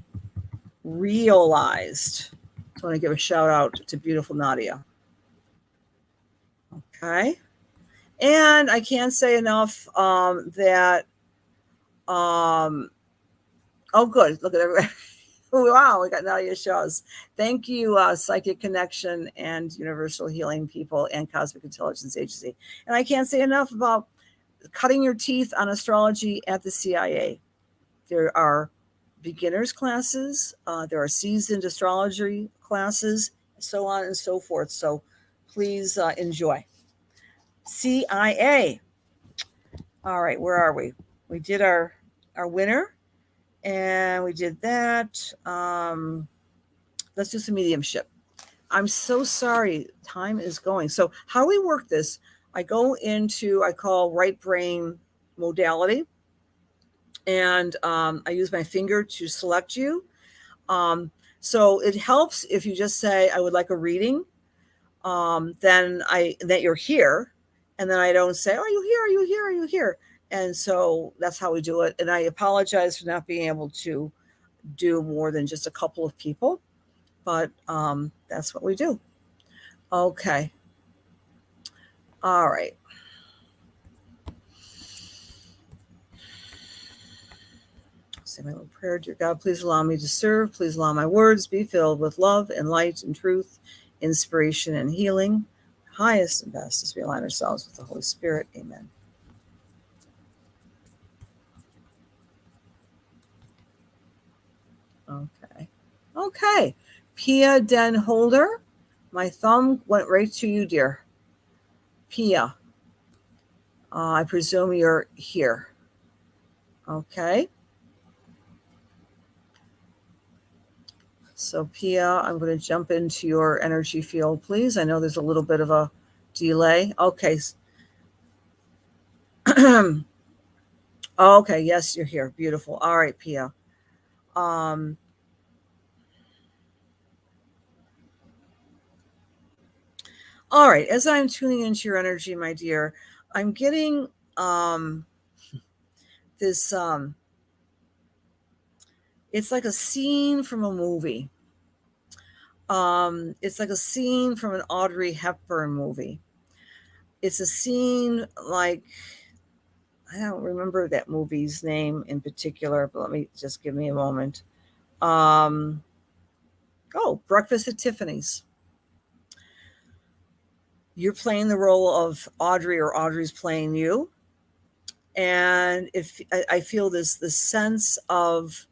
Realized. So I want to give a shout out to beautiful Nadia. Okay. And I can't say enough that, oh, good. Look at everybody. Wow, we got Nadia Shaw's. Thank you, Psychic Connection and Universal Healing People and Cosmic Intelligence Agency. And I can't say enough about cutting your teeth on astrology at the CIA. There are beginners classes, there are seasoned astrology classes, so on and so forth. So please enjoy. CIA. All right, where are we? We did our winner, and we did that. Let's do some mediumship. I'm so sorry. Time is going. So how we work this, I go into, I call right brain modality. And I use my finger to select you. So it helps if you just say, I would like a reading. Then that you're here. And then I don't say, are you here? Are you here? Are you here? And so that's how we do it. And I apologize for not being able to do more than just a couple of people, but that's what we do. Okay. All right. Say my little prayer. Dear God, please allow me to serve. Please allow my words be filled with love and light and truth, inspiration and healing, highest and best, as we align ourselves with the Holy Spirit. Amen. Okay. Pia Den Holder. My thumb went right to you, dear. Pia. I presume you're here. Okay. So Pia, I'm going to jump into your energy field, please. I know there's a little bit of a delay. Okay. Okay. Yes, you're here. Beautiful. All right, Pia. All right. As I'm tuning into your energy, my dear, I'm getting this it's like a scene from a movie. It's like a scene from an Audrey Hepburn movie. It's a scene like, I don't remember that movie's name in particular, but give me a moment. Breakfast at Tiffany's. You're playing the role of Audrey, or Audrey's playing you. And if I feel this sense of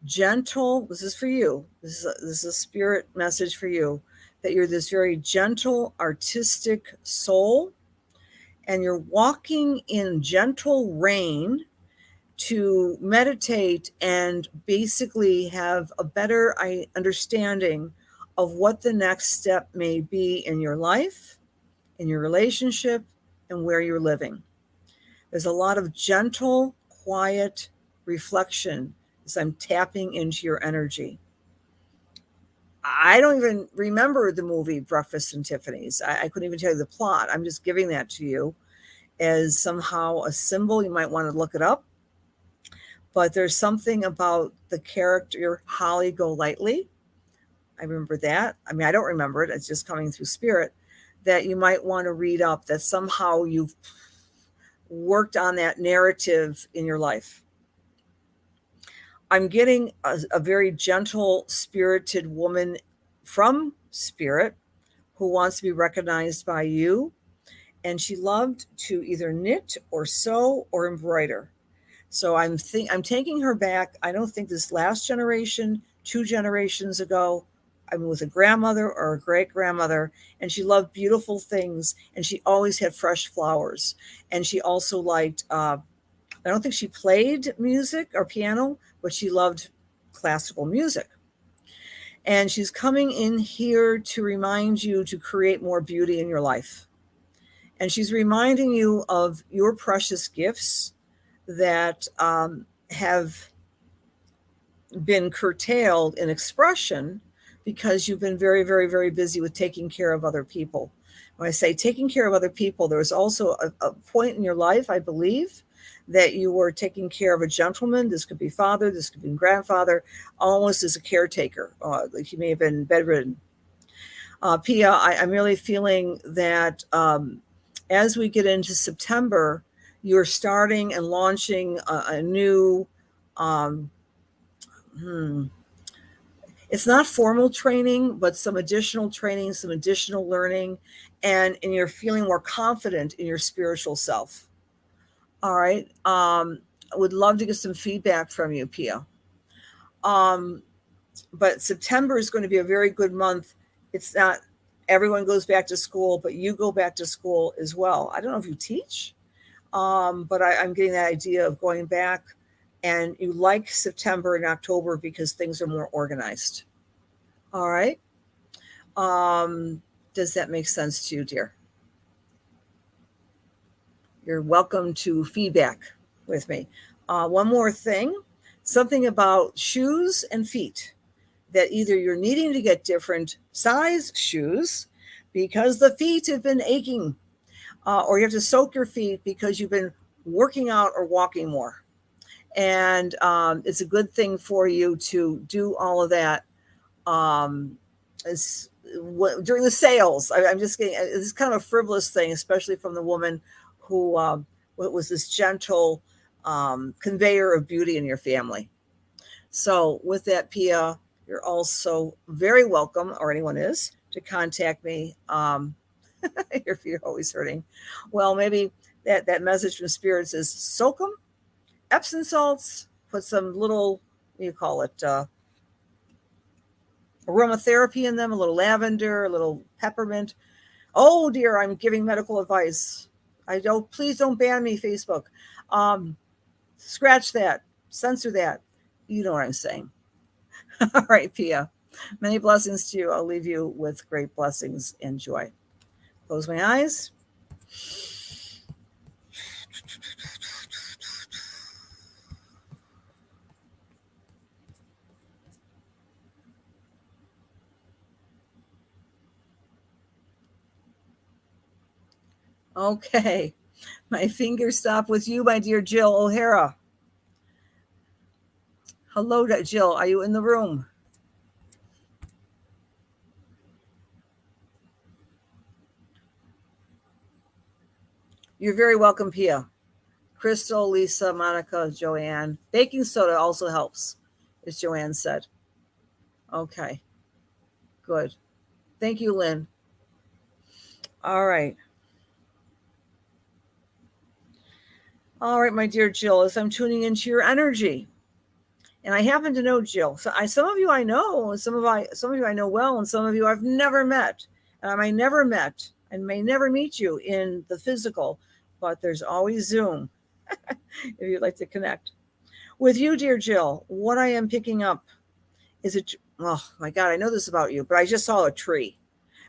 gentle, this is for you. This is a spirit message for you, that you're this very gentle, artistic soul, and you're walking in gentle rain to meditate and basically have a better understanding of what the next step may be in your life, in your relationship, and where you're living. There's a lot of gentle, quiet reflection as I'm tapping into your energy. I don't even remember the movie Breakfast in Tiffany's. I couldn't even tell you the plot. I'm just giving that to you as somehow a symbol. You might want to look it up. But there's something about the character Holly Golightly. I remember that. I mean, I don't remember it. It's just coming through spirit, that you might want to read up, that somehow you've worked on that narrative in your life. I'm getting a very gentle, spirited woman from spirit who wants to be recognized by you. And she loved to either knit or sew or embroider. So I'm taking her back. I don't think this last generation, 2 generations ago, I'm with a grandmother or a great grandmother, and she loved beautiful things, and she always had fresh flowers. And she also liked I don't think she played music or piano, but she loved classical music. And she's coming in here to remind you to create more beauty in your life. And she's reminding you of your precious gifts that have been curtailed in expression because you've been very, very, very busy with taking care of other people. When I say taking care of other people, there was also a point in your life, I believe, that you were taking care of a gentleman. This could be father, this could be grandfather, almost as a caretaker. Like he may have been bedridden. Pia, I'm really feeling that as we get into September, you're starting and launching a new, it's not formal training, but some additional training, some additional learning, and you're feeling more confident in your spiritual self. All right. I would love to get some feedback from you, Pia. But September is going to be a very good month. It's not everyone goes back to school, but you go back to school as well. I don't know if you teach, but I'm getting that idea of going back, and you like September and October because things are more organized. All right. Does that make sense to you, dear? You're welcome to feedback with me. One more thing, something about shoes and feet, that either you're needing to get different size shoes because the feet have been aching, or you have to soak your feet because you've been working out or walking more. And it's a good thing for you to do all of that during the sales. I'm just getting, it's kind of a frivolous thing, especially from the woman who was this gentle conveyor of beauty in your family. So with that, Pia, you're also very welcome, or anyone is, to contact me. Your feet are always hurting. Well, maybe that message from spirits is soak them, Epsom salts, put some little, what do you call it, aromatherapy in them, a little lavender, a little peppermint. Oh dear, I'm giving medical advice. Please don't ban me, Facebook. Scratch that, censor that. You know what I'm saying. All right, Pia. Many blessings to you. I'll leave you with great blessings and joy. Close my eyes. Okay. My fingers stop with you, my dear Jill O'Hara. Hello, Jill. Are you in the room? You're very welcome, Pia. Crystal, Lisa, Monica, Joanne. Baking soda also helps, as Joanne said. Okay. Good. Thank you, Lynn. All right. All right, my dear Jill, as I'm tuning into your energy, and I happen to know Jill. So some of you I know, and some of you I know well, and some of you I've never met, and I may never met, and may never meet you in the physical, but there's always Zoom if you'd like to connect. With you, dear Jill, what I am picking up is oh my God, I know this about you, but I just saw a tree.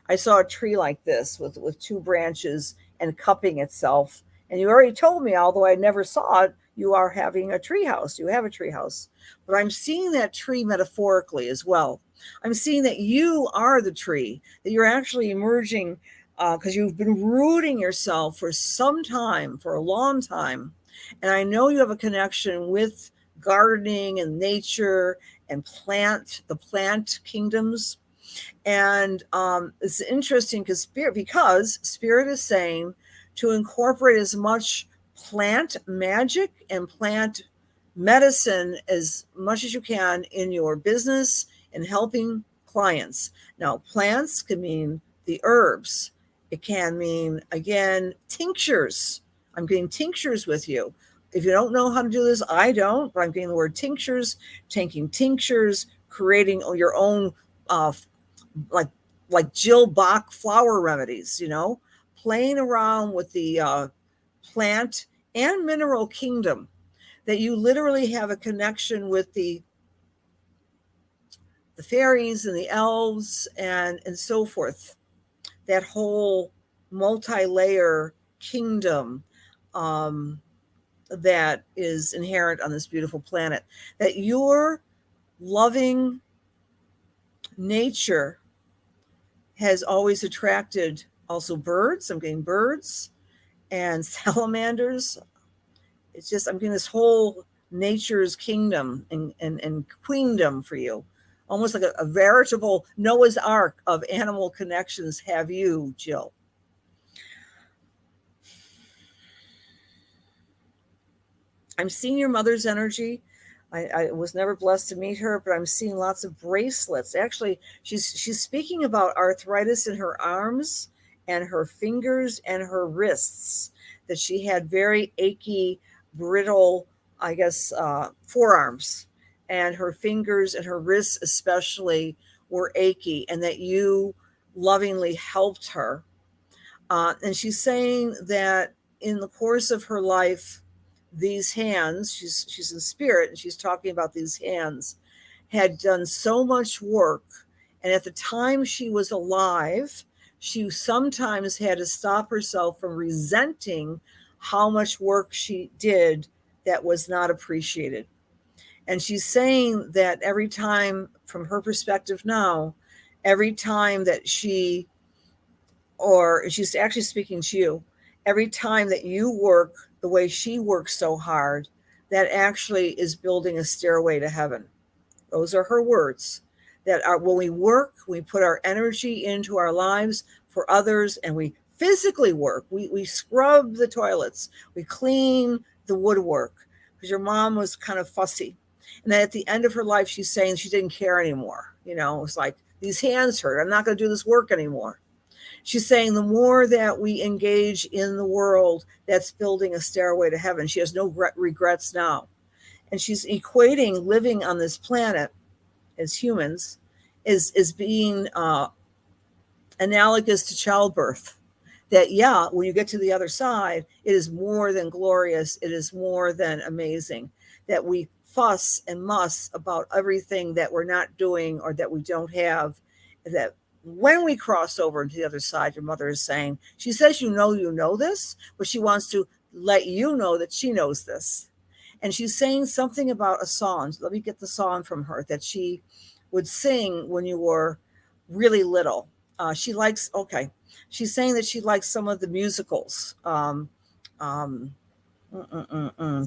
I saw a tree like this with two branches and cupping itself. And you already told me, although I never saw it, you are having a tree house. You have a tree house. But I'm seeing that tree metaphorically as well. I'm seeing that you are the tree, that you're actually emerging because you've been rooting yourself for some time, for a long time. And I know you have a connection with gardening and nature and the plant kingdoms. And it's interesting because spirit is saying to incorporate as much plant magic and plant medicine as much as you can in your business and helping clients. Now, plants can mean the herbs. It can mean, again, tinctures. I'm getting tinctures with you. If you don't know how to do this, I don't, but I'm getting the word tinctures, taking tinctures, creating your own like Jill Bach flower remedies, playing around with the plant and mineral kingdom. that you literally have a connection with the fairies and the elves and so forth, that whole multi-layer kingdom that is inherent on this beautiful planet, that your loving nature has always attracted also birds. I'm getting birds and salamanders. It's just, I'm getting this whole nature's kingdom and queendom for you. Almost like a veritable Noah's Ark of animal connections have you, Jill. I'm seeing your mother's energy. I was never blessed to meet her, but I'm seeing lots of bracelets. Actually, she's speaking about arthritis in her arms and her fingers and her wrists, that she had very achy, brittle, I guess, forearms, and her fingers and her wrists especially were achy, and that you lovingly helped her. And she's saying that in the course of her life, these hands, she's in spirit, and she's talking about these hands, had done so much work. And at the time she was alive, she sometimes had to stop herself from resenting how much work she did that was not appreciated. And she's saying that every time, from her perspective now, every time that she's actually speaking to you, every time that you work the way she works so hard, that actually is building a stairway to heaven. Those are her words. That when we work, we put our energy into our lives for others, and we physically work. We scrub the toilets, we clean the woodwork, because your mom was kind of fussy. And then at the end of her life, she's saying she didn't care anymore. It's like, these hands hurt. I'm not going to do this work anymore. She's saying the more that we engage in the world, that's building a stairway to heaven. She has no regrets now. And she's equating living on this planet as humans is being analogous to childbirth. That, yeah, when you get to the other side, it is more than glorious. It is more than amazing. That we fuss and muss about everything that we're not doing or that we don't have, that when we cross over into the other side, your mother is saying, she says, you know this, but she wants to let you know that she knows this. And she's saying something about a song. Let me get the song from her that she would sing when you were really little. She's saying that she likes some of the musicals.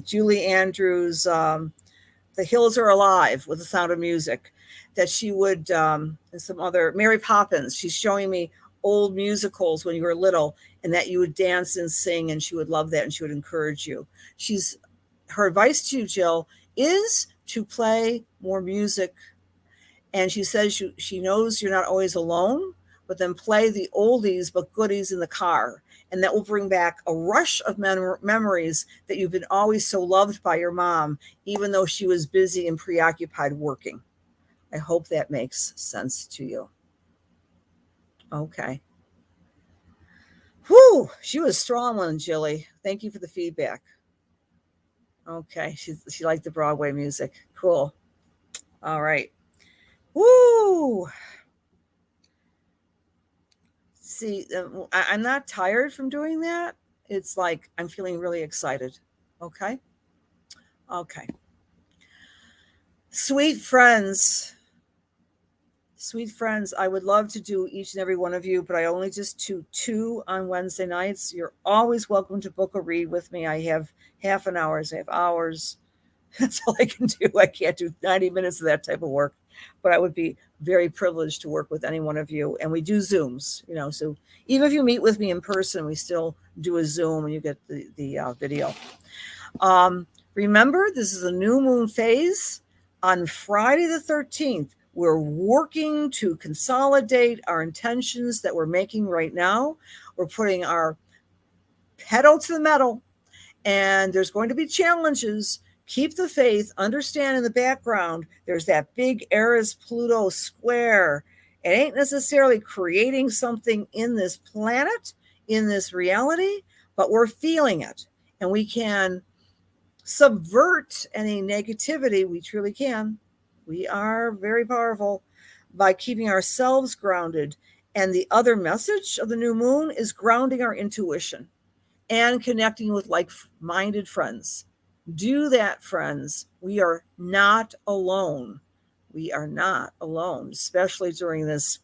Julie Andrews, The Hills Are Alive with the Sound of Music, that she would, and some other, Mary Poppins, she's showing me old musicals when you were little, and that you would dance and sing, and she would love that, and she would encourage you. Her advice to you, Jill, is to play more music. And she says she knows you're not always alone, but then play the oldies but goodies in the car. And that will bring back a rush of memories that you've been always so loved by your mom, even though she was busy and preoccupied working. I hope that makes sense to you. Okay. Whew, she was a strong one, Jilly. Thank you for the feedback. Okay, she liked the Broadway music. Cool. All right. Woo! See, I'm not tired from doing that. It's like I'm feeling really excited. Okay? Okay. Sweet friends, I would love to do each and every one of you, but I only just do 2 on Wednesday nights. You're always welcome to book a read with me. I have half an hour, I have hours. That's all I can do. I can't do 90 minutes of that type of work, but I would be very privileged to work with any one of you. And we do Zooms, so even if you meet with me in person, we still do a Zoom and you get the video. Remember, this is a new moon phase. On Friday the 13th, we're working to consolidate our intentions that we're making right now. We're putting our pedal to the metal, and there's going to be challenges. Keep the faith. Understand in the background, there's that big Eris-Pluto square. It ain't necessarily creating something in this planet, in this reality, but we're feeling it. And we can subvert any negativity. We truly can. We are very powerful by keeping ourselves grounded. And the other message of the new moon is grounding our intuition and connecting with like-minded friends. Do that, friends. We are not alone. We are not alone, especially during this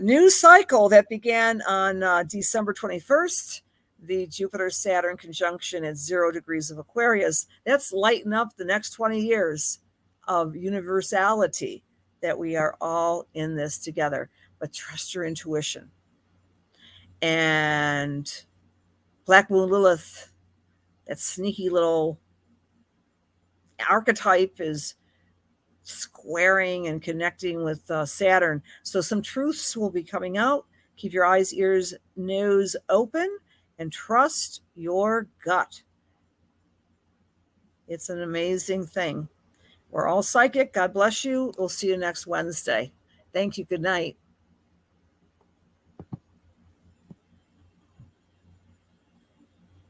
new cycle that began on December 21st. The Jupiter-Saturn conjunction at 0 degrees of Aquarius. That's lighting up the next 20 years of universality, that we are all in this together. But trust your intuition. And Black Moon Lilith, that sneaky little archetype, is squaring and connecting with Saturn. So some truths will be coming out. Keep your eyes, ears, nose open and trust your gut. It's an amazing thing. We're all psychic. God bless you. We'll see you next Wednesday. Thank you. Good night.